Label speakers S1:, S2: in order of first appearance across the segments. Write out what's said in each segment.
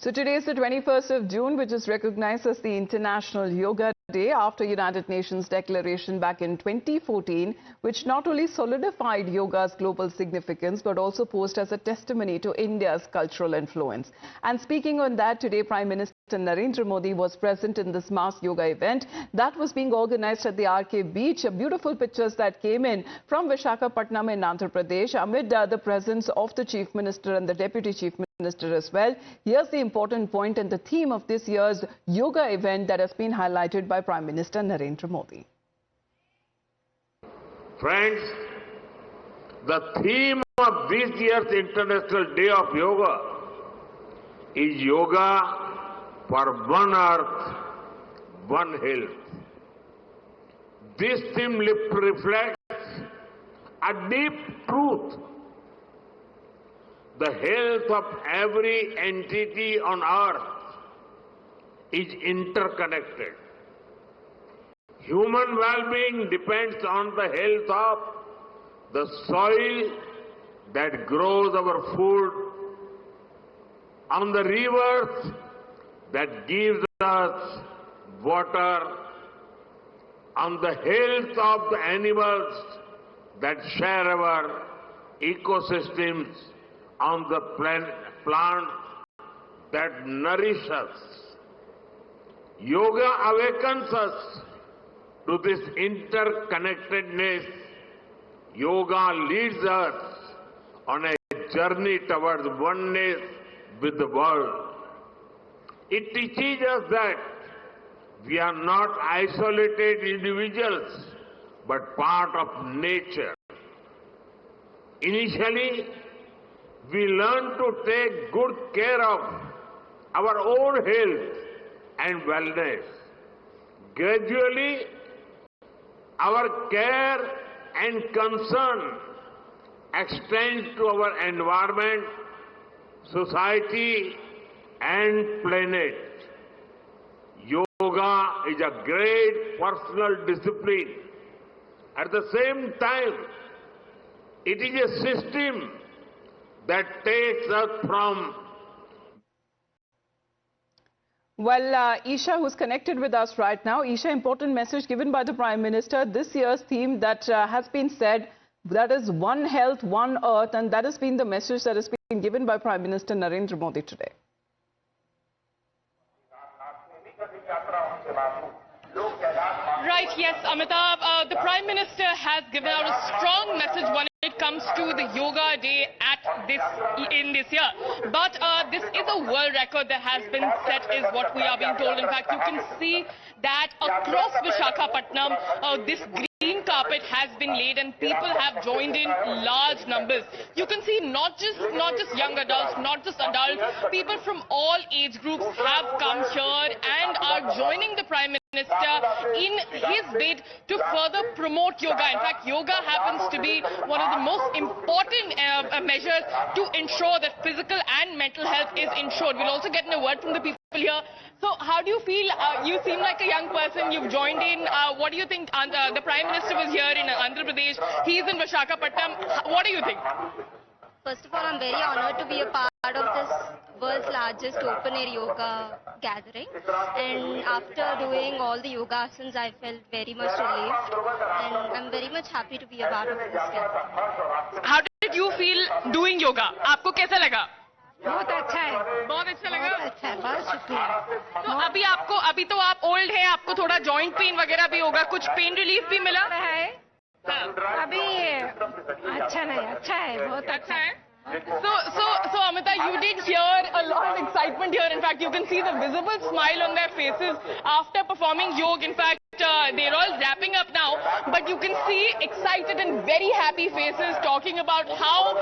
S1: So today is the 21st of June, which is recognized as the International Yoga Day after United Nations declaration back in 2014, which not only solidified yoga's global significance, but also posed as a testimony to India's cultural influence. And speaking on that, today Prime Minister Narendra Modi was present in this mass yoga event that was being organized at the RK beach. Beautiful pictures that came in from Visakhapatnam in Andhra Pradesh amid the presence of the Chief Minister and the Deputy Chief Minister as well. Here's the important point and the theme of this year's yoga event that has been highlighted by Prime Minister Narendra Modi.
S2: Friends, the theme of this year's International Day of Yoga is Yoga for One Earth, One Health. This theme reflects a deep truth. The health of every entity on earth is interconnected. Human well-being depends on the health of the soil that grows our food, on the rivers that gives us water, on the health of the animals that share our ecosystems, on the plants that nourish us. Yoga awakens us to this interconnectedness. Yoga leads us on a journey towards oneness with the world. It teaches us that we are not isolated individuals, but part of nature. Initially, we learn to take good care of our own health and wellness. Gradually, our care and concern extends to our environment, society, and planet. Yoga is a great personal discipline. At the same time, it is a system that takes us from...
S1: Well, Isha, who's connected with us right now. Isha, important message given by the Prime Minister. This year's theme that has been said, that is One Health, One Earth, and that has been the message that has been given by Prime Minister Narendra Modi today.
S3: Right, yes, Amitabh, the Prime Minister has given out a strong message when it comes to the Yoga Day in this year. But this is a world record that has been set, is what we are being told. In fact, you can see that across Visakhapatnam, this green carpet has been laid and people have joined in large numbers. You can see not just young adults, not just adults, people from all age groups have come here and are joining the Prime Minister in his bid to further promote yoga. In fact, yoga happens to be one of the most important measures to ensure that physical and mental health is ensured. We'll also get a word from the people here. So how do you feel? You seem like a young person. You've joined in. What do you think? The Prime Minister was here in Andhra Pradesh. He's in Visakhapatnam. What do you think?
S4: First of all, I'm very honored to be a part of this world's largest open-air yoga gathering. And after doing all the yoga asanas, I felt very much relieved. And I'm very much happy to be a part of this gathering.
S3: How did you feel doing yoga? आपको कैसा लगा?
S4: बहुत अच्छा है.
S3: बहुत अच्छा लगा?
S4: बहुत अच्छा है. बहुत शुक्रिया.
S3: तो अभी तो आप ओल्ड हैं, आपको थोड़ा जॉइंट पेन वगैरह भी होगा, कुछ पेन रिलीफ भी मिला है?
S4: अभी अच्छा नहीं, अच्छा है, बहुत अच्छा है.
S3: So Amita, you did hear a lot of excitement here. In fact, you can see the visible smile on their faces after performing yoga. In fact, they're all wrapping up now, but you can see excited and very happy faces talking about how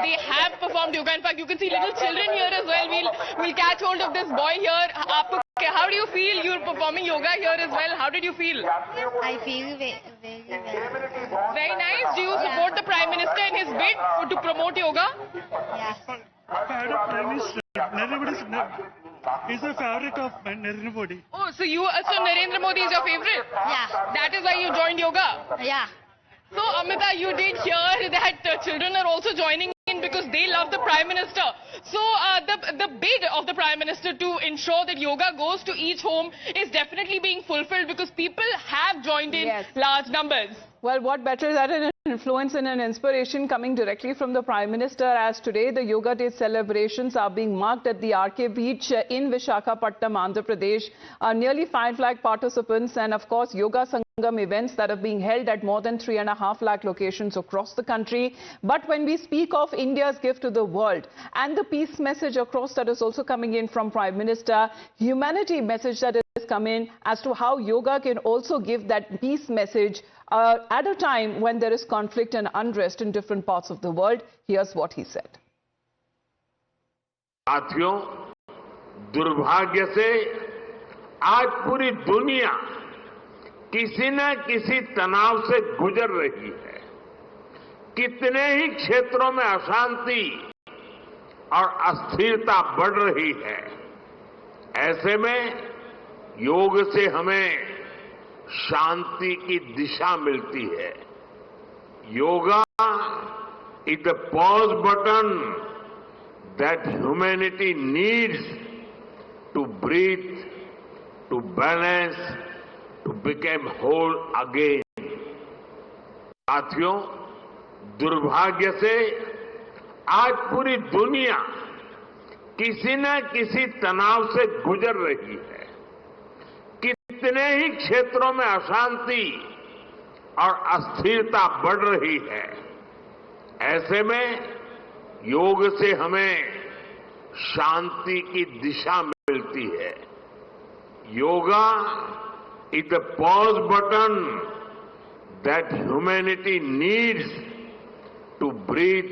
S3: they have performed yoga. In fact, you can see little children here as well. We'll catch hold of this boy here. How do you feel? You're performing yoga here as well. How did you feel?
S4: I feel very well.
S3: Very nice. Do you support the Prime Minister in his bid to promote yoga?
S4: Yes.
S5: Prime Minister is a favorite of Narendra Modi.
S3: Oh, so Narendra Modi is your favorite?
S4: Yeah.
S3: That is why you joined yoga?
S4: Yeah.
S3: So Amita, you did hear that children are also joining in because they love the Prime Minister. So the bid of the Prime Minister to ensure that yoga goes to each home is definitely being fulfilled because people have joined in large numbers.
S1: Well, what better than an influence and an inspiration coming directly from the Prime Minister, as today the Yoga Day celebrations are being marked at the RK Beach in Visakhapatnam, Andhra Pradesh. Nearly 5 lakh participants and of course Yoga Sangam events that are being held at more than 3.5 lakh locations across the country. But when we speak of India's gift to the world and the peace message across that is also coming in from Prime Minister, humanity message that is coming as to how yoga can also give that peace message at a time when there is conflict and unrest in different parts of the world. Here's what he said.
S2: साथियों, दुर्भाग्य से आज पूरी दुनिया किसी न किसी तनाव से गुजर रही है। कितने ही क्षेत्रों में अशांति और अस्थिरता बढ़ रही है। ऐसे में योग से हमें शांति की दिशा मिलती है। Yoga is the pause button that humanity needs to breathe, to balance, to become whole again. साथियों, दुर्भाग्य से आज पूरी दुनिया किसी न किसी तनाव से गुजर रही है। कितने ही क्षेत्रों में अशांति और अस्थिरता बढ़ रही है। ऐसे में योग से हमें शांति की दिशा मिलती है। Yoga is the pause button that humanity needs to breathe,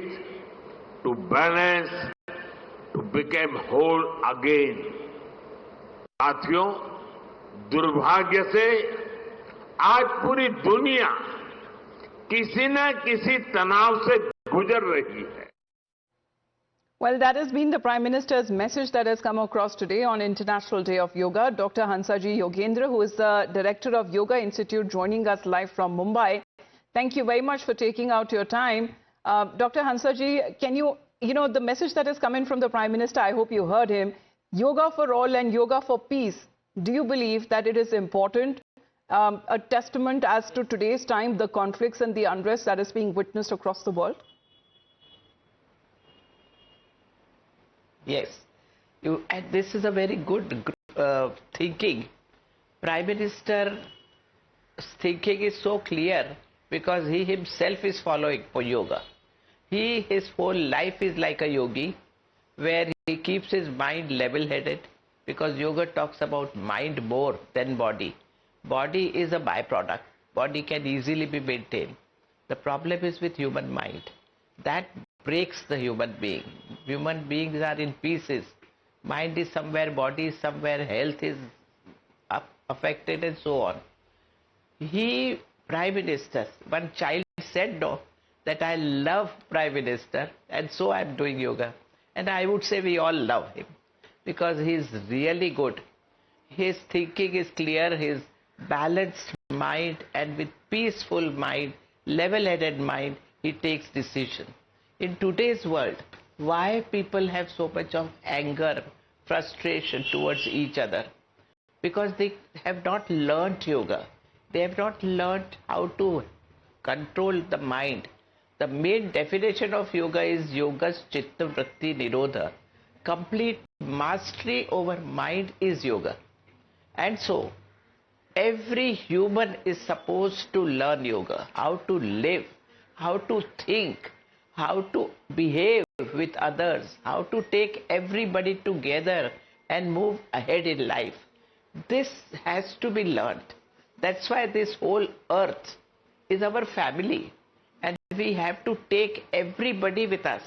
S2: to balance, to become whole again. साथियों, दुर्भाग्य से आज पूरी दुनिया किसी न किसी तनाव से गुजर रही है।
S1: Well, that has been the Prime Minister's message that has come across today on International Day of Yoga. Dr. Hansaji Yogendra, who is the Director of Yoga Institute, joining us live from Mumbai. Thank you very much for taking out your time. Dr. Hansaji, can you the message that has come in from the Prime Minister, I hope you heard him, yoga for all and yoga for peace. Do you believe that it is important, a testament as to today's time, the conflicts and the unrest that is being witnessed across the world?
S6: Yes, and this is a very good thinking. Prime Minister's thinking is so clear because he himself is following yoga. His whole life is like a yogi, where he keeps his mind level-headed, because yoga talks about mind more than body. Body is a byproduct. Body can easily be maintained. The problem is with human mind. That breaks the human being. Human beings are in pieces. Mind is somewhere, body is somewhere, health is affected and so on. Prime Minister, one child said no, that I love Prime Minister and so I am doing yoga. And I would say we all love him because he is really good. His thinking is clear, his balanced mind, and with peaceful mind, level-headed mind, he takes decision. In today's world, why people have so much of anger, frustration towards each other? Because they have not learnt yoga. They have not learnt how to control the mind. The main definition of yoga is yoga's chitta vritti nirodha. Complete mastery over mind is yoga. And so, every human is supposed to learn yoga, how to live, how to think, how to behave with others, how to take everybody together and move ahead in life. This has to be learned. That's why this whole earth is our family. And we have to take everybody with us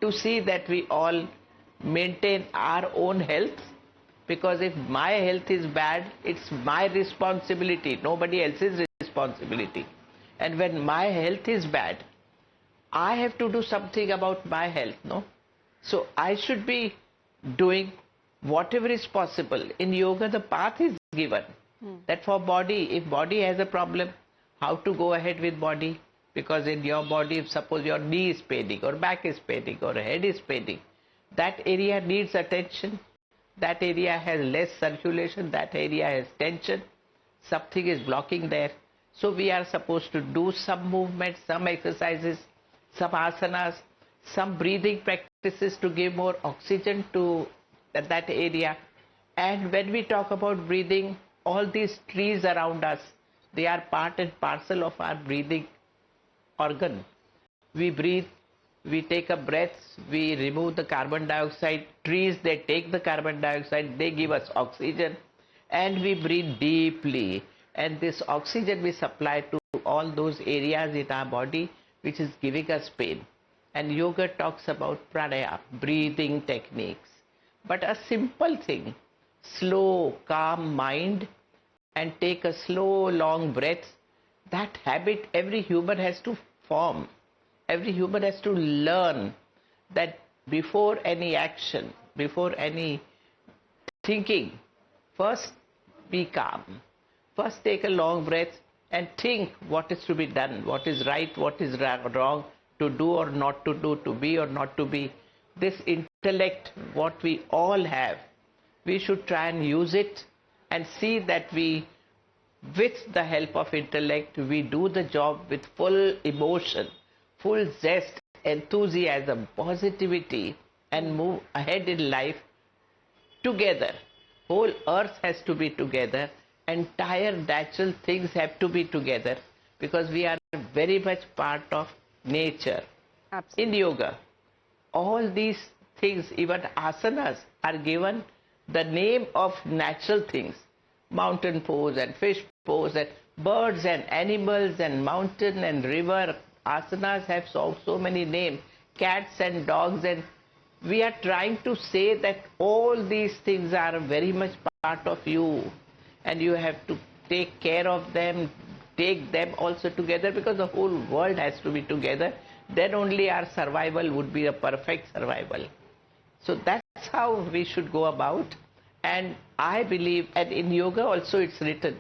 S6: to see that we all maintain our own health. Because if my health is bad, it's my responsibility, nobody else's responsibility. And when my health is bad, I have to do something about my health, no? So I should be doing whatever is possible. In yoga, the path is given. That for body, if body has a problem, how to go ahead with body. Because in your body, if suppose your knee is paining or back is paining or head is paining, that area needs attention. That area has less circulation, that area has tension, something is blocking there. So we are supposed to do some movement, some exercises, some asanas, some breathing practices to give more oxygen to that area. And when we talk about breathing, all these trees around us, they are part and parcel of our breathing organ. We breathe, we take a breath, we remove the carbon dioxide. Trees, they take the carbon dioxide, they give us oxygen, and we breathe deeply. And this oxygen we supply to all those areas in our body which is giving us pain. And yoga talks about pranayama, breathing techniques. But a simple thing, slow, calm mind, and take a slow, long breath, that habit every human has to form. Every human has to learn that before any action, before any thinking, first be calm. First take a long breath and think what is to be done, what is right, what is wrong, to do or not to do, to be or not to be. This intellect, what we all have, we should try and use it and see that we, with the help of intellect, we do the job with full emotion, full zest, enthusiasm, positivity, and move ahead in life together. Whole earth has to be together. Entire natural things have to be together because we are very much part of nature.
S1: Absolutely.
S6: In yoga, all these things, even asanas, are given the name of natural things. Mountain pose and fish pose and birds and animals and mountain and river. Asanas have so many names, cats and dogs, and we are trying to say that all these things are very much part of you and you have to take care of them, take them also together because the whole world has to be together. Then only our survival would be a perfect survival. So that's how we should go about. And I believe, and in yoga also it's written,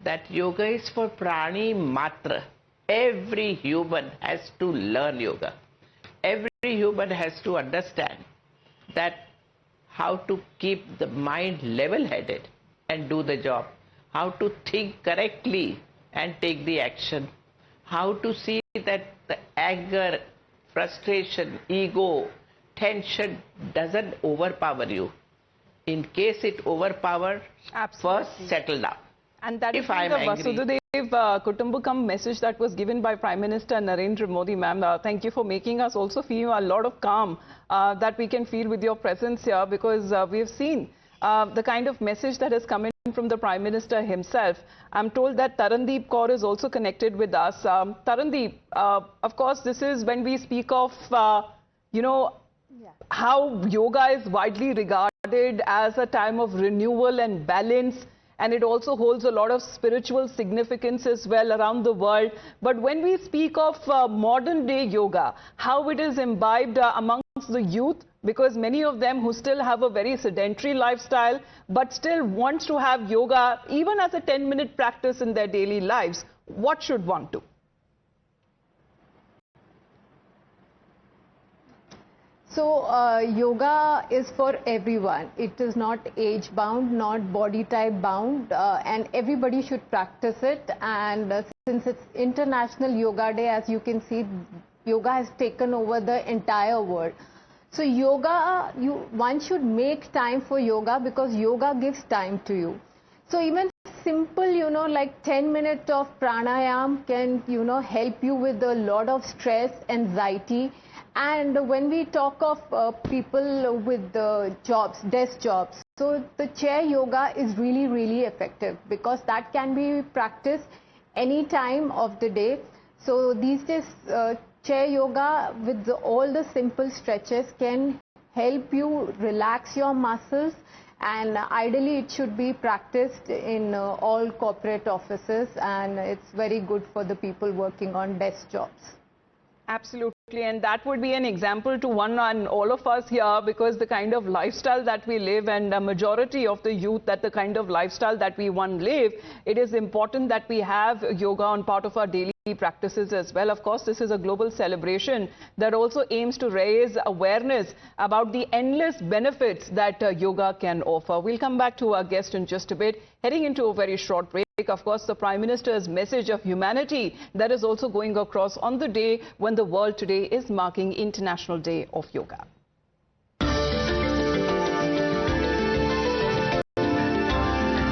S6: that yoga is for prani matra. Every human has to learn yoga. Every human has to understand that how to keep the mind level-headed and do the job, how to think correctly and take the action, how to see that the anger, frustration, ego, tension doesn't overpower you. In case it overpowers, first settle down.
S1: And that is
S6: If I'm
S1: the
S6: angry,
S1: Vasudev Kutumbakam message that was given by Prime Minister Narendra Modi, ma'am. Thank you for making us also feel a lot of calm that we can feel with your presence here, because we have seen the kind of message that has come in from the Prime Minister himself. I'm told that Tarandeep Kaur is also connected with us. Tarandeep, of course, this is when we speak of, how yoga is widely regarded as a time of renewal and balance, and it also holds a lot of spiritual significance as well around the world. But when we speak of modern day yoga, how it is imbibed amongst the youth, because many of them who still have a very sedentary lifestyle but still wants to have yoga even as a 10-minute practice in their daily lives, what should one do?
S7: So yoga is for everyone. It is not age bound, not body type bound, and everybody should practice it. And since it's International Yoga Day, as you can see, yoga has taken over the entire world. So yoga, one should make time for yoga because yoga gives time to you. So even simple, like 10 minutes of pranayam can, help you with a lot of stress, anxiety. And when we talk of people with jobs, desk jobs, so the chair yoga is really, really effective because that can be practiced any time of the day. So these days, chair yoga with all the simple stretches can help you relax your muscles, and ideally it should be practiced in all corporate offices, and it's very good for the people working on desk jobs.
S1: Absolutely, and that would be an example to one and all of us here, because the kind of lifestyle that we live, and a majority of the youth, that the kind of lifestyle that we live, it is important that we have yoga on part of our daily practices as well. Of course, this is a global celebration that also aims to raise awareness about the endless benefits that yoga can offer. We'll come back to our guest in just a bit. Heading into a very short break, of course, the Prime Minister's message of humanity that is also going across on the day when the world today is marking International Day of Yoga.